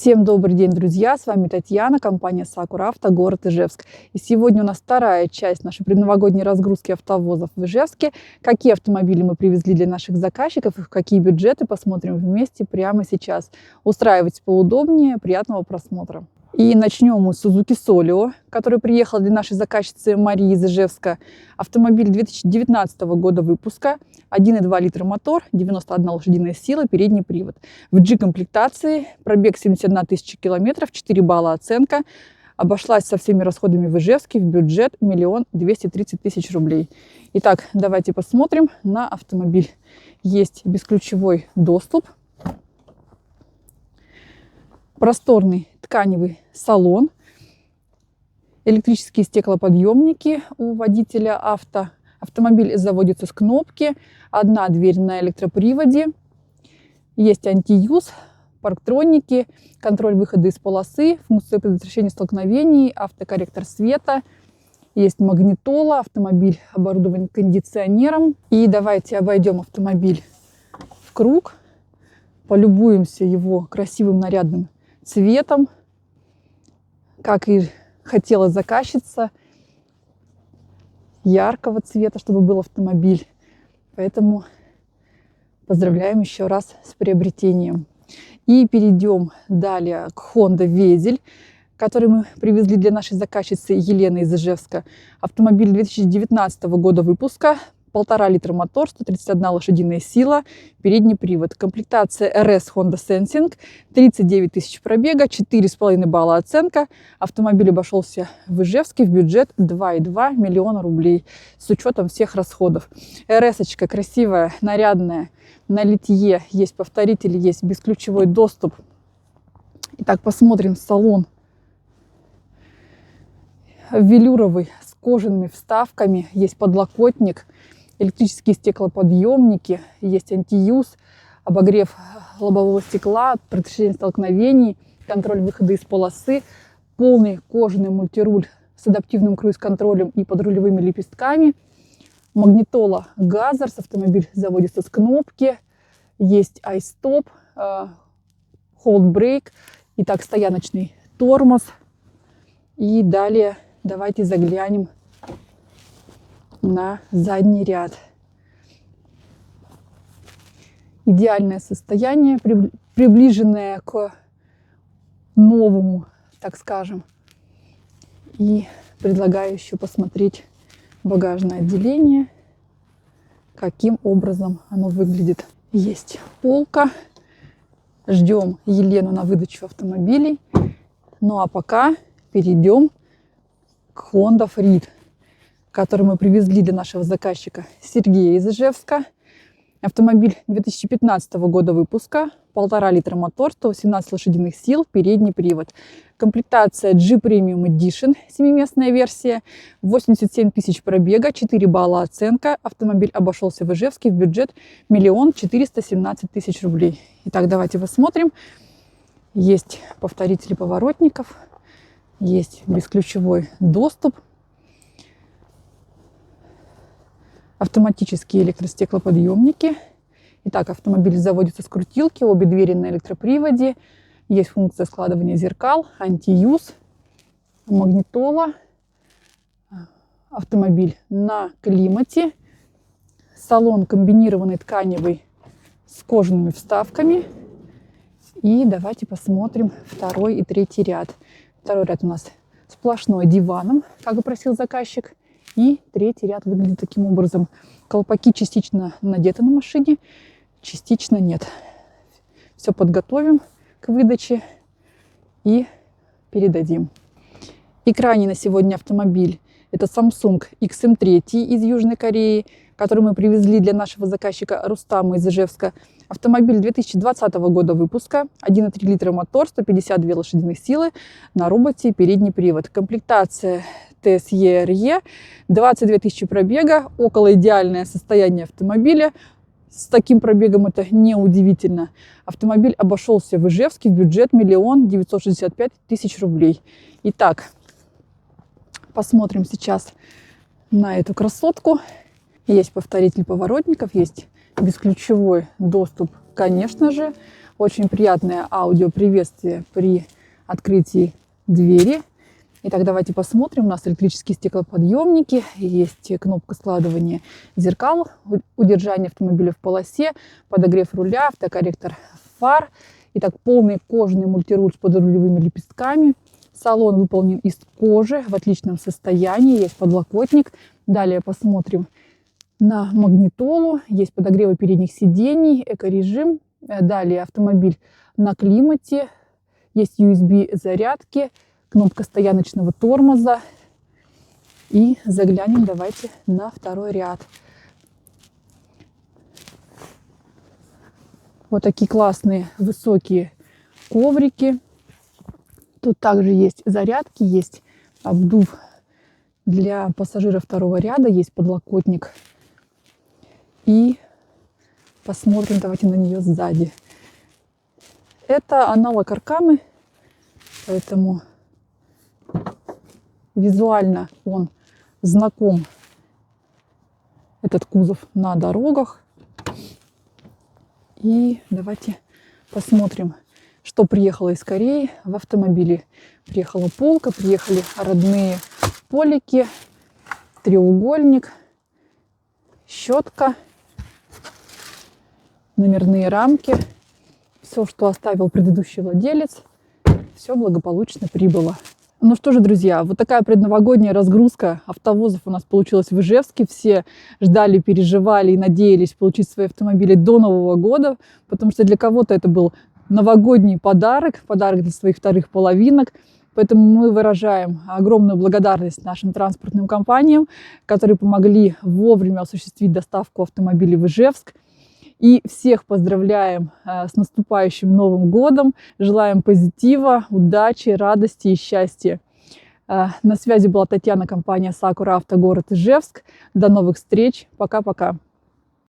Всем добрый день, друзья! С вами Татьяна, компания Сакура Авто, город Ижевск. И сегодня у нас вторая часть нашей предновогодней разгрузки автовозов в Ижевске. Какие автомобили мы привезли для наших заказчиков и в какие бюджеты, посмотрим вместе прямо сейчас. Устраивайтесь поудобнее, приятного просмотра. И начнем мы с Suzuki Solio, который приехал для нашей заказчицы Марии из Ижевска. Автомобиль 2019 года выпуска, 1,2 литра мотор, 91 лошадиная сила, передний привод. В G-комплектации, пробег 71 тысяча километров, 4 балла оценка. Обошлась со всеми расходами в Ижевске в бюджет 1 230 000 рублей. Итак, давайте посмотрим на автомобиль. Есть бесключевой доступ. Просторный тканевый салон, электрические стеклоподъемники у водителя авто. Автомобиль заводится с кнопки, одна дверь на электроприводе, есть антиюз, парктроники, контроль выхода из полосы, функция предотвращения столкновений, автокорректор света, есть магнитола, автомобиль оборудован кондиционером. И давайте обойдем автомобиль в круг, полюбуемся его красивым нарядным цветом, как и хотела заказчица, яркого цвета, чтобы был автомобиль. Поэтому поздравляем еще раз с приобретением. И перейдем далее к Honda Vezel, который мы привезли для нашей заказчицы Елены из Ижевска. Автомобиль 2019 года выпуска, 1,5 литра мотор, 131 лошадиная сила, передний привод. Комплектация RS Honda Sensing, 39 тысяч пробега, 4,5 балла оценка. Автомобиль обошелся в Ижевске в бюджет 2,2 миллиона рублей с учетом всех расходов. RS-очка красивая, нарядная, на литье, есть повторители, есть бесключевой доступ. Итак, посмотрим салон. Велюровый, с кожаными вставками, есть подлокотник, электрические стеклоподъемники, есть антиюз, обогрев лобового стекла, предотвращение столкновений, контроль выхода из полосы, полный кожаный мультируль с адаптивным круиз-контролем и подрулевыми лепестками, магнитола Газарс, автомобиль заводится с кнопки, есть iStop, Hold Brake, итак, стояночный тормоз. И далее давайте заглянем на задний ряд. Идеальное состояние, приближенное к новому, так скажем. И предлагаю еще посмотреть багажное отделение, каким образом оно выглядит. Есть полка. Ждем Елену на выдачу автомобилей. Ну а пока перейдем к Honda Freed, который мы привезли для нашего заказчика Сергея из Ижевска. Автомобиль 2015 года выпуска, 1,5 литра мотор, 118 лошадиных сил, передний привод. Комплектация G Premium Edition, 7-местная версия, 87 тысяч пробега, 4 балла оценка. Автомобиль обошелся в Ижевске в бюджет 1 417 000 рублей. Итак, давайте посмотрим. Есть повторители поворотников, есть бесключевой доступ. Автоматические электростеклоподъемники. Итак, автомобиль заводится с крутилки, обе двери на электроприводе. Есть функция складывания зеркал, антиюз, магнитола. Автомобиль на климате. Салон комбинированный тканевый с кожаными вставками. И давайте посмотрим второй и третий ряд. Второй ряд у нас сплошной диваном, как и просил заказчик. И третий ряд выглядит таким образом. Колпаки частично надеты на машине, частично нет. Все подготовим к выдаче и передадим. И крайний на сегодня автомобиль – это Samsung XM3 из Южной Кореи, который мы привезли для нашего заказчика Рустама из Ижевска. Автомобиль 2020 года выпуска, 1,3 литра мотор, 152 лошадиных силы, на роботе передний привод. Комплектация TSE-RE, 22 тысячи пробега, около идеальное состояние автомобиля. С таким пробегом это неудивительно. Автомобиль обошелся в Ижевске в бюджет 1 965 000 рублей. Итак, посмотрим сейчас на эту красотку. Есть повторитель поворотников, есть бесключевой доступ, конечно же. очень приятное аудиоприветствие при открытии двери. Итак, давайте посмотрим. У нас электрические стеклоподъемники, есть кнопка складывания зеркал, удержание автомобиля в полосе, подогрев руля, автокорректор фар. Итак, полный кожаный мультируль с подрулевыми лепестками. Салон выполнен из кожи в отличном состоянии, есть подлокотник. Далее посмотрим на магнитолу, есть подогревы передних сидений, экорежим. Далее автомобиль на климате, есть USB-зарядки, кнопка стояночного тормоза. И заглянем давайте на второй ряд. Вот такие классные высокие коврики. Тут также есть зарядки, есть обдув для пассажиров второго ряда, есть подлокотник. И посмотрим давайте на нее сзади. Это аналог Арканы, поэтому визуально он знаком, этот кузов, на дорогах. И давайте посмотрим, что приехало из Кореи. В автомобиле приехала полка, приехали родные полики, треугольник, щетка, номерные рамки. Все, что оставил предыдущий владелец, все благополучно прибыло. Ну что же, друзья, вот такая предновогодняя разгрузка автовозов у нас получилась в Ижевске. Все ждали, переживали и надеялись получить свои автомобили до Нового года, потому что для кого-то это был новогодний подарок для своих вторых половинок. Поэтому мы выражаем огромную благодарность нашим транспортным компаниям, которые помогли вовремя осуществить доставку автомобилей в Ижевск. И всех поздравляем с наступающим Новым годом. Желаем позитива, удачи, радости и счастья. На связи была Татьяна, компания Сакура Авто, город Ижевск. До новых встреч. Пока-пока.